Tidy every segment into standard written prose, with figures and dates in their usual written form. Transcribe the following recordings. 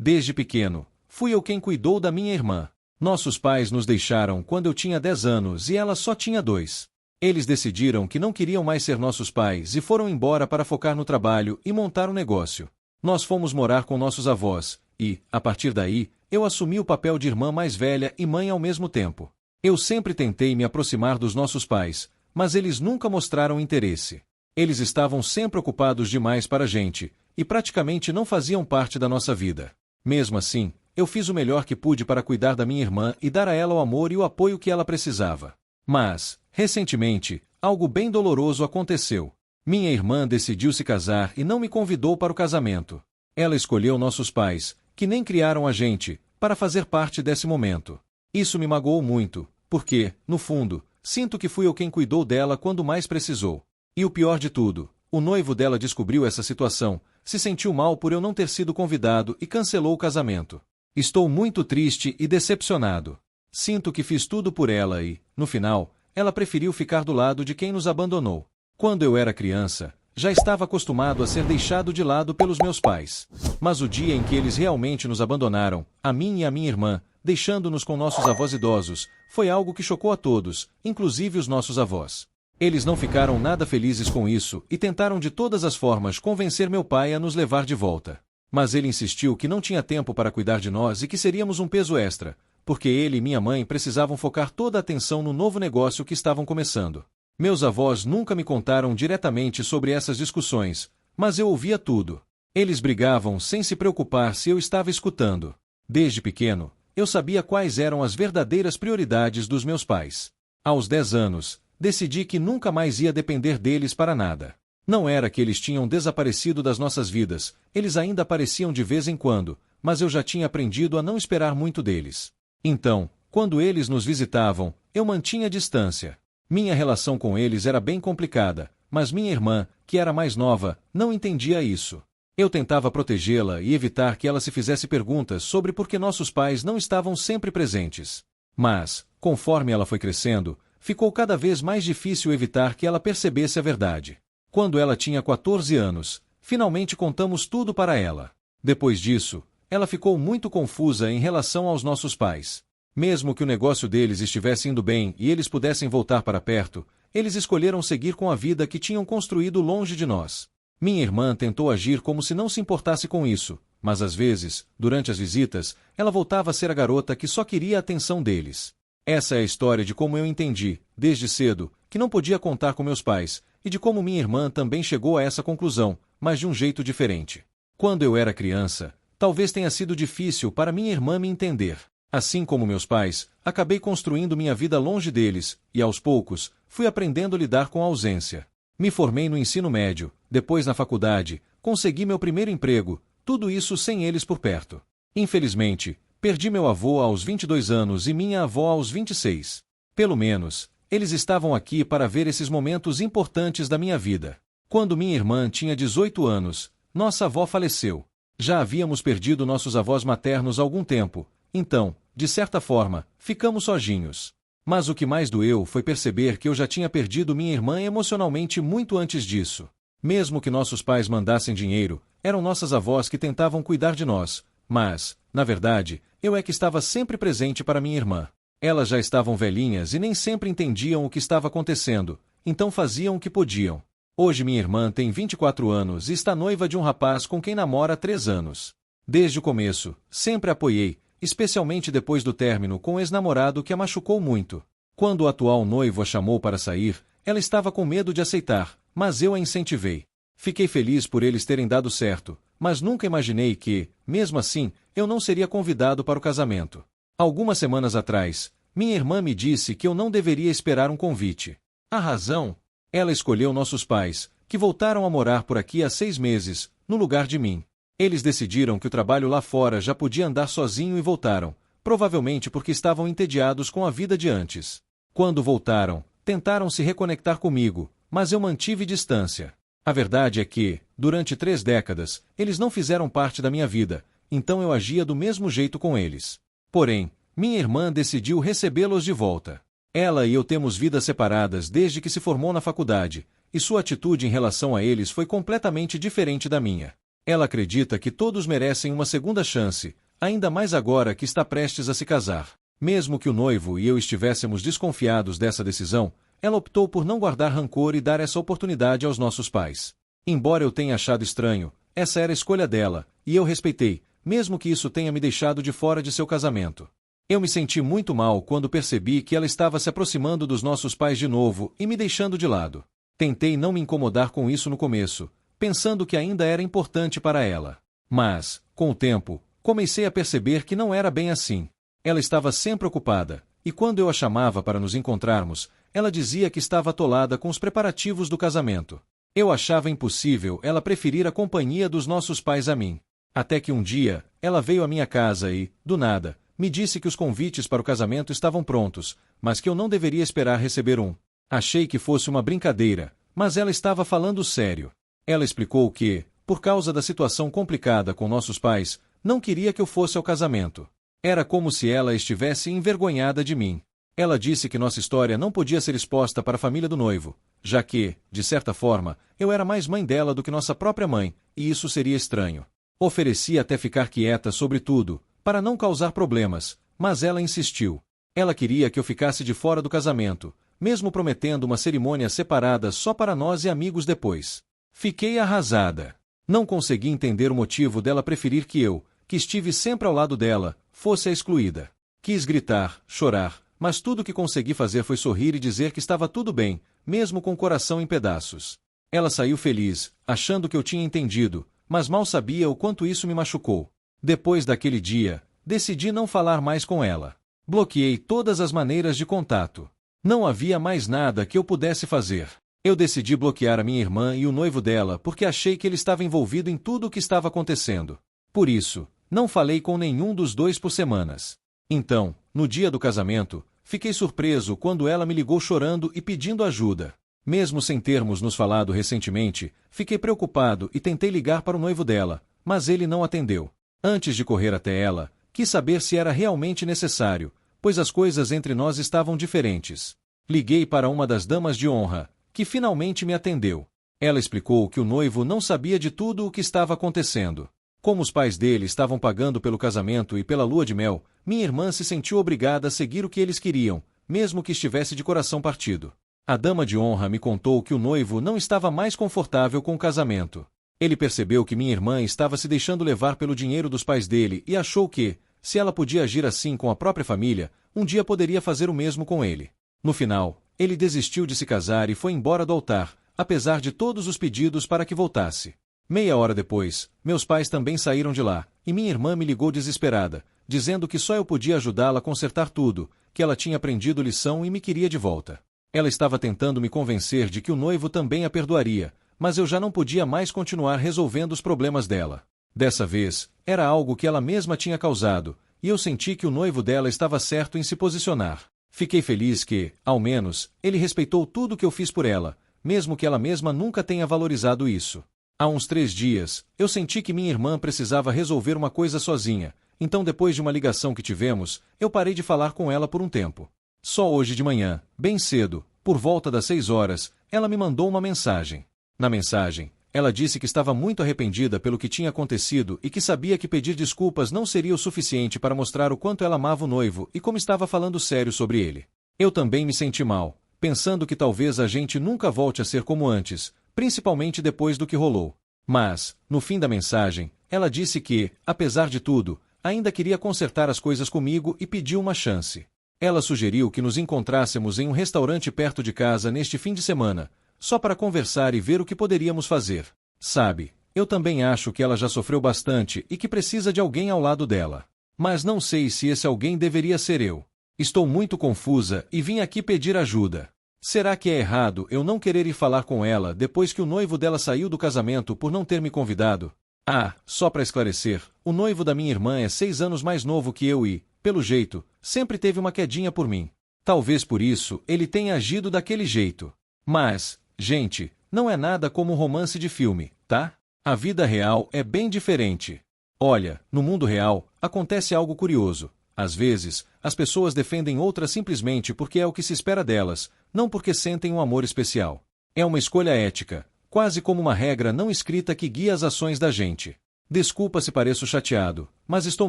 Desde pequeno, fui eu quem cuidou da minha irmã. Nossos pais nos deixaram quando eu tinha 10 anos e ela só tinha 2. Eles decidiram que não queriam mais ser nossos pais e foram embora para focar no trabalho e montar um negócio. Nós fomos morar com nossos avós e, a partir daí, eu assumi o papel de irmã mais velha e mãe ao mesmo tempo. Eu sempre tentei me aproximar dos nossos pais, mas eles nunca mostraram interesse. Eles estavam sempre ocupados demais para a gente, e praticamente não faziam parte da nossa vida. Mesmo assim, eu fiz o melhor que pude para cuidar da minha irmã e dar a ela o amor e o apoio que ela precisava. Mas, recentemente, algo bem doloroso aconteceu. Minha irmã decidiu se casar e não me convidou para o casamento. Ela escolheu nossos pais, que nem criaram a gente, para fazer parte desse momento. Isso me magoou muito, porque, no fundo, sinto que fui eu quem cuidou dela quando mais precisou. E o pior de tudo, o noivo dela descobriu essa situação, se sentiu mal por eu não ter sido convidado e cancelou o casamento. Estou muito triste e decepcionado. Sinto que fiz tudo por ela e, no final, ela preferiu ficar do lado de quem nos abandonou. Quando eu era criança, já estava acostumado a ser deixado de lado pelos meus pais. Mas o dia em que eles realmente nos abandonaram, a mim e a minha irmã, deixando-nos com nossos avós idosos, foi algo que chocou a todos, inclusive os nossos avós. Eles não ficaram nada felizes com isso e tentaram de todas as formas convencer meu pai a nos levar de volta. Mas ele insistiu que não tinha tempo para cuidar de nós e que seríamos um peso extra, porque ele e minha mãe precisavam focar toda a atenção no novo negócio que estavam começando. Meus avós nunca me contaram diretamente sobre essas discussões, mas eu ouvia tudo. Eles brigavam sem se preocupar se eu estava escutando. Desde pequeno, eu sabia quais eram as verdadeiras prioridades dos meus pais. Aos 10 anos, decidi que nunca mais ia depender deles para nada. Não era que eles tinham desaparecido das nossas vidas, eles ainda apareciam de vez em quando, mas eu já tinha aprendido a não esperar muito deles. Então, quando eles nos visitavam, eu mantinha distância. Minha relação com eles era bem complicada, mas minha irmã, que era mais nova, não entendia isso. Eu tentava protegê-la e evitar que ela se fizesse perguntas sobre por que nossos pais não estavam sempre presentes. Mas, conforme ela foi crescendo, ficou cada vez mais difícil evitar que ela percebesse a verdade. Quando ela tinha 14 anos, finalmente contamos tudo para ela. Depois disso, ela ficou muito confusa em relação aos nossos pais. Mesmo que o negócio deles estivesse indo bem e eles pudessem voltar para perto, eles escolheram seguir com a vida que tinham construído longe de nós. Minha irmã tentou agir como se não se importasse com isso, mas às vezes, durante as visitas, ela voltava a ser a garota que só queria a atenção deles. Essa é a história de como eu entendi, desde cedo, que não podia contar com meus pais, e de como minha irmã também chegou a essa conclusão, mas de um jeito diferente. Quando eu era criança, talvez tenha sido difícil para minha irmã me entender. Assim como meus pais, acabei construindo minha vida longe deles, e aos poucos, fui aprendendo a lidar com a ausência. Me formei no ensino médio, depois na faculdade, consegui meu primeiro emprego, tudo isso sem eles por perto. Infelizmente, perdi meu avô aos 22 anos e minha avó aos 26. Pelo menos, eles estavam aqui para ver esses momentos importantes da minha vida. Quando minha irmã tinha 18 anos, nossa avó faleceu. Já havíamos perdido nossos avós maternos há algum tempo, então, de certa forma, ficamos sozinhos. Mas o que mais doeu foi perceber que eu já tinha perdido minha irmã emocionalmente muito antes disso. Mesmo que nossos pais mandassem dinheiro, eram nossas avós que tentavam cuidar de nós, mas, na verdade, eu é que estava sempre presente para minha irmã. Elas já estavam velhinhas e nem sempre entendiam o que estava acontecendo, então faziam o que podiam. Hoje minha irmã tem 24 anos e está noiva de um rapaz com quem namora há 3 anos. Desde o começo, sempre a apoiei, especialmente depois do término com o ex-namorado que a machucou muito. Quando o atual noivo a chamou para sair, ela estava com medo de aceitar, mas eu a incentivei. Fiquei feliz por eles terem dado certo, mas nunca imaginei que, mesmo assim, eu não seria convidado para o casamento. Algumas semanas atrás, minha irmã me disse que eu não deveria esperar um convite. A razão? Ela escolheu nossos pais, que voltaram a morar por aqui há 6 meses, no lugar de mim. Eles decidiram que o trabalho lá fora já podia andar sozinho e voltaram, provavelmente porque estavam entediados com a vida de antes. Quando voltaram, tentaram se reconectar comigo, mas eu mantive distância. A verdade é que, durante 3 décadas, eles não fizeram parte da minha vida, então eu agia do mesmo jeito com eles. Porém, minha irmã decidiu recebê-los de volta. Ela e eu temos vidas separadas desde que se formou na faculdade, e sua atitude em relação a eles foi completamente diferente da minha. Ela acredita que todos merecem uma segunda chance, ainda mais agora que está prestes a se casar. Mesmo que o noivo e eu estivéssemos desconfiados dessa decisão, ela optou por não guardar rancor e dar essa oportunidade aos nossos pais. Embora eu tenha achado estranho, essa era a escolha dela, e eu respeitei, mesmo que isso tenha me deixado de fora de seu casamento. Eu me senti muito mal quando percebi que ela estava se aproximando dos nossos pais de novo e me deixando de lado. Tentei não me incomodar com isso no começo, pensando que ainda era importante para ela. Mas, com o tempo, comecei a perceber que não era bem assim. Ela estava sempre ocupada, e quando eu a chamava para nos encontrarmos, ela dizia que estava atolada com os preparativos do casamento. Eu achava impossível ela preferir a companhia dos nossos pais a mim. Até que um dia, ela veio à minha casa e, do nada, me disse que os convites para o casamento estavam prontos, mas que eu não deveria esperar receber um. Achei que fosse uma brincadeira, mas ela estava falando sério. Ela explicou que, por causa da situação complicada com nossos pais, não queria que eu fosse ao casamento. Era como se ela estivesse envergonhada de mim. Ela disse que nossa história não podia ser exposta para a família do noivo, já que, de certa forma, eu era mais mãe dela do que nossa própria mãe, e isso seria estranho. Ofereci até ficar quieta sobre tudo, para não causar problemas, mas ela insistiu. Ela queria que eu ficasse de fora do casamento, mesmo prometendo uma cerimônia separada só para nós e amigos depois. Fiquei arrasada. Não consegui entender o motivo dela preferir que eu, que estive sempre ao lado dela, fosse a excluída. Quis gritar, chorar, mas tudo o que consegui fazer foi sorrir e dizer que estava tudo bem, mesmo com o coração em pedaços. Ela saiu feliz, achando que eu tinha entendido, mas mal sabia o quanto isso me machucou. Depois daquele dia, decidi não falar mais com ela. Bloqueei todas as maneiras de contato. Não havia mais nada que eu pudesse fazer. Eu decidi bloquear a minha irmã e o noivo dela porque achei que ele estava envolvido em tudo o que estava acontecendo. Por isso, não falei com nenhum dos dois por semanas. Então, no dia do casamento, fiquei surpreso quando ela me ligou chorando e pedindo ajuda. Mesmo sem termos nos falado recentemente, fiquei preocupado e tentei ligar para o noivo dela, mas ele não atendeu. Antes de correr até ela, quis saber se era realmente necessário, pois as coisas entre nós estavam diferentes. Liguei para uma das damas de honra, que finalmente me atendeu. Ela explicou que o noivo não sabia de tudo o que estava acontecendo. Como os pais dele estavam pagando pelo casamento e pela lua de mel, minha irmã se sentiu obrigada a seguir o que eles queriam, mesmo que estivesse de coração partido. A dama de honra me contou que o noivo não estava mais confortável com o casamento. Ele percebeu que minha irmã estava se deixando levar pelo dinheiro dos pais dele e achou que, se ela podia agir assim com a própria família, um dia poderia fazer o mesmo com ele. No final, ele desistiu de se casar e foi embora do altar, apesar de todos os pedidos para que voltasse. Meia hora depois, meus pais também saíram de lá, e minha irmã me ligou desesperada, dizendo que só eu podia ajudá-la a consertar tudo, que ela tinha aprendido lição e me queria de volta. Ela estava tentando me convencer de que o noivo também a perdoaria, mas eu já não podia mais continuar resolvendo os problemas dela. Dessa vez, era algo que ela mesma tinha causado, e eu senti que o noivo dela estava certo em se posicionar. Fiquei feliz que, ao menos, ele respeitou tudo que eu fiz por ela, mesmo que ela mesma nunca tenha valorizado isso. Há uns 3 dias, eu senti que minha irmã precisava resolver uma coisa sozinha, então depois de uma ligação que tivemos, eu parei de falar com ela por um tempo. Só hoje de manhã, bem cedo, por volta das 6 horas, ela me mandou uma mensagem. Na mensagem, ela disse que estava muito arrependida pelo que tinha acontecido e que sabia que pedir desculpas não seria o suficiente para mostrar o quanto ela amava o noivo e como estava falando sério sobre ele. Eu também me senti mal, pensando que talvez a gente nunca volte a ser como antes, principalmente depois do que rolou. Mas, no fim da mensagem, ela disse que, apesar de tudo, ainda queria consertar as coisas comigo e pediu uma chance. Ela sugeriu que nos encontrássemos em um restaurante perto de casa neste fim de semana, só para conversar e ver o que poderíamos fazer. Sabe, eu também acho que ela já sofreu bastante e que precisa de alguém ao lado dela. Mas não sei se esse alguém deveria ser eu. Estou muito confusa e vim aqui pedir ajuda. Será que é errado eu não querer ir falar com ela depois que o noivo dela saiu do casamento por não ter me convidado? Ah, só para esclarecer, o noivo da minha irmã é 6 anos mais novo que eu e, pelo jeito, sempre teve uma quedinha por mim. Talvez por isso ele tenha agido daquele jeito. Mas, gente, não é nada como um romance de filme, tá? A vida real é bem diferente. Olha, no mundo real, acontece algo curioso. Às vezes, as pessoas defendem outras simplesmente porque é o que se espera delas, não porque sentem um amor especial. É uma escolha ética, quase como uma regra não escrita que guia as ações da gente. Desculpa se pareço chateado, mas estou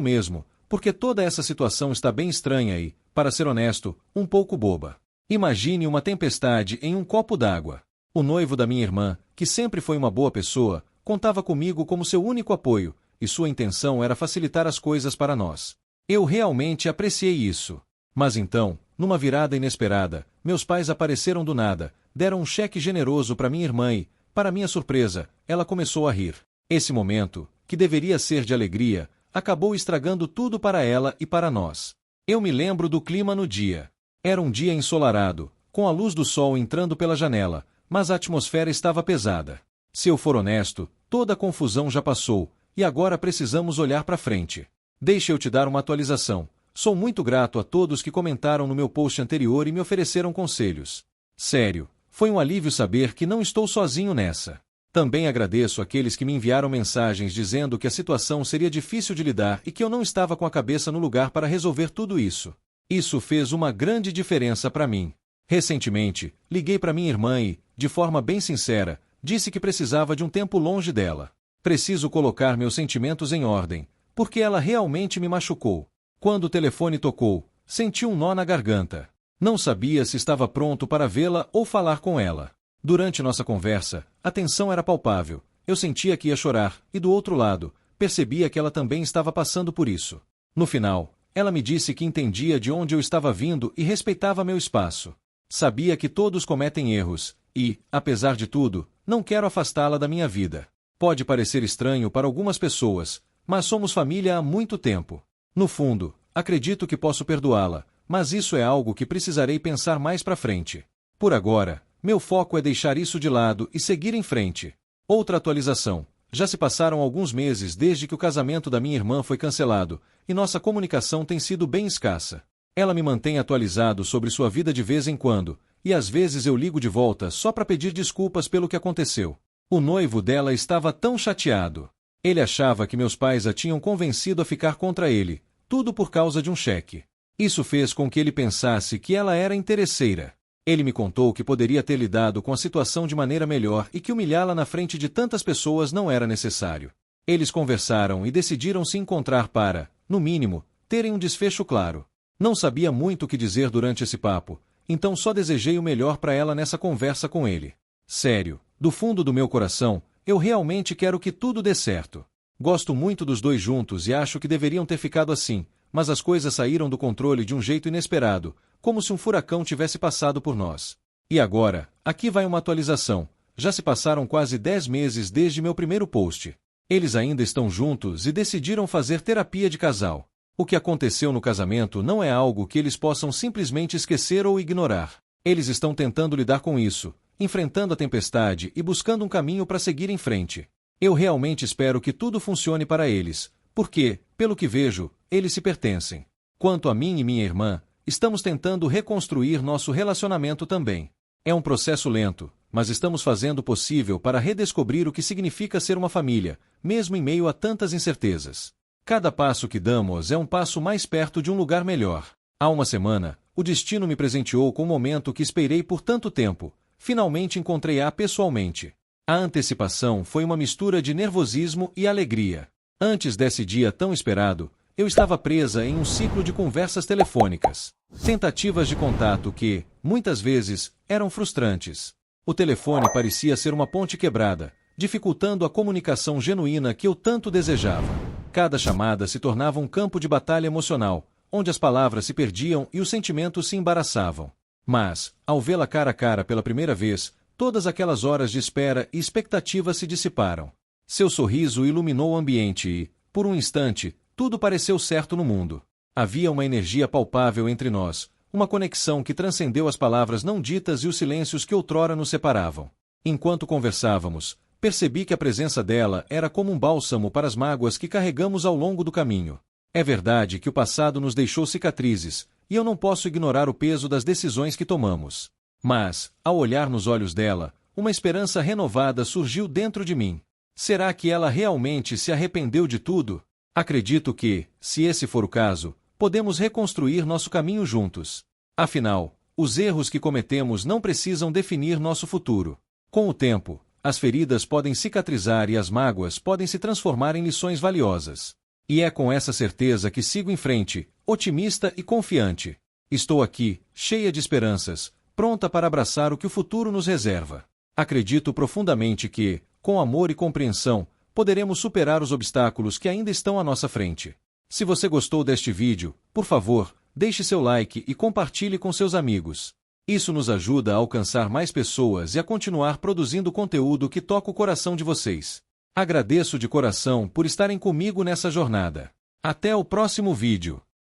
mesmo, porque toda essa situação está bem estranha e, para ser honesto, um pouco boba. Imagine uma tempestade em um copo d'água. O noivo da minha irmã, que sempre foi uma boa pessoa, contava comigo como seu único apoio, e sua intenção era facilitar as coisas para nós. Eu realmente apreciei isso. Mas então, numa virada inesperada, meus pais apareceram do nada, deram um cheque generoso para minha irmã e, para minha surpresa, ela começou a rir. Esse momento, que deveria ser de alegria, acabou estragando tudo para ela e para nós. Eu me lembro do clima no dia. Era um dia ensolarado, com a luz do sol entrando pela janela, mas a atmosfera estava pesada. Se eu for honesto, toda a confusão já passou, e agora precisamos olhar para frente. Deixa eu te dar uma atualização. Sou muito grato a todos que comentaram no meu post anterior e me ofereceram conselhos. Sério, foi um alívio saber que não estou sozinho nessa. Também agradeço àqueles que me enviaram mensagens dizendo que a situação seria difícil de lidar e que eu não estava com a cabeça no lugar para resolver tudo isso. Isso fez uma grande diferença para mim. Recentemente, liguei para minha irmã e, de forma bem sincera, disse que precisava de um tempo longe dela. Preciso colocar meus sentimentos em ordem, porque ela realmente me machucou. Quando o telefone tocou, senti um nó na garganta. Não sabia se estava pronto para vê-la ou falar com ela. Durante nossa conversa, a tensão era palpável. Eu sentia que ia chorar, e do outro lado, percebia que ela também estava passando por isso. No final, ela me disse que entendia de onde eu estava vindo e respeitava meu espaço. Sabia que todos cometem erros, e, apesar de tudo, não quero afastá-la da minha vida. Pode parecer estranho para algumas pessoas, mas somos família há muito tempo. No fundo, acredito que posso perdoá-la, mas isso é algo que precisarei pensar mais para frente. Por agora, meu foco é deixar isso de lado e seguir em frente. Outra atualização. Já se passaram alguns meses desde que o casamento da minha irmã foi cancelado, e nossa comunicação tem sido bem escassa. Ela me mantém atualizado sobre sua vida de vez em quando, e às vezes eu ligo de volta só para pedir desculpas pelo que aconteceu. O noivo dela estava tão chateado. Ele achava que meus pais a tinham convencido a ficar contra ele, tudo por causa de um cheque. Isso fez com que ele pensasse que ela era interesseira. Ele me contou que poderia ter lidado com a situação de maneira melhor e que humilhá-la na frente de tantas pessoas não era necessário. Eles conversaram e decidiram se encontrar para, no mínimo, terem um desfecho claro. Não sabia muito o que dizer durante esse papo, então só desejei o melhor para ela nessa conversa com ele. Sério, do fundo do meu coração, eu realmente quero que tudo dê certo. Gosto muito dos dois juntos e acho que deveriam ter ficado assim, mas as coisas saíram do controle de um jeito inesperado, como se um furacão tivesse passado por nós. E agora, aqui vai uma atualização. Já se passaram quase 10 meses desde meu primeiro post. Eles ainda estão juntos e decidiram fazer terapia de casal. O que aconteceu no casamento não é algo que eles possam simplesmente esquecer ou ignorar. Eles estão tentando lidar com isso, enfrentando a tempestade e buscando um caminho para seguir em frente. Eu realmente espero que tudo funcione para eles, porque, pelo que vejo, eles se pertencem. Quanto a mim e minha irmã, estamos tentando reconstruir nosso relacionamento também. É um processo lento, mas estamos fazendo o possível para redescobrir o que significa ser uma família, mesmo em meio a tantas incertezas. Cada passo que damos é um passo mais perto de um lugar melhor. Há uma semana, o destino me presenteou com um momento que esperei por tanto tempo. Finalmente encontrei-a pessoalmente. A antecipação foi uma mistura de nervosismo e alegria. Antes desse dia tão esperado, eu estava presa em um ciclo de conversas telefônicas. Tentativas de contato que, muitas vezes, eram frustrantes. O telefone parecia ser uma ponte quebrada, dificultando a comunicação genuína que eu tanto desejava. Cada chamada se tornava um campo de batalha emocional, onde as palavras se perdiam e os sentimentos se embaraçavam. Mas, ao vê-la cara a cara pela primeira vez, todas aquelas horas de espera e expectativa se dissiparam. Seu sorriso iluminou o ambiente e, por um instante, tudo pareceu certo no mundo. Havia uma energia palpável entre nós, uma conexão que transcendeu as palavras não ditas e os silêncios que outrora nos separavam. Enquanto conversávamos, percebi que a presença dela era como um bálsamo para as mágoas que carregamos ao longo do caminho. É verdade que o passado nos deixou cicatrizes, e eu não posso ignorar o peso das decisões que tomamos. Mas, ao olhar nos olhos dela, uma esperança renovada surgiu dentro de mim. Será que ela realmente se arrependeu de tudo? Acredito que, se esse for o caso, podemos reconstruir nosso caminho juntos. Afinal, os erros que cometemos não precisam definir nosso futuro. Com o tempo, As feridas podem cicatrizar e as mágoas podem se transformar em lições valiosas. E é com essa certeza que sigo em frente, otimista e confiante. Estou aqui, cheia de esperanças, pronta para abraçar o que o futuro nos reserva. Acredito profundamente que, com amor e compreensão, poderemos superar os obstáculos que ainda estão à nossa frente. Se você gostou deste vídeo, por favor, deixe seu like e compartilhe com seus amigos. Isso nos ajuda a alcançar mais pessoas e a continuar produzindo conteúdo que toca o coração de vocês. Agradeço de coração por estarem comigo nessa jornada. Até o próximo vídeo.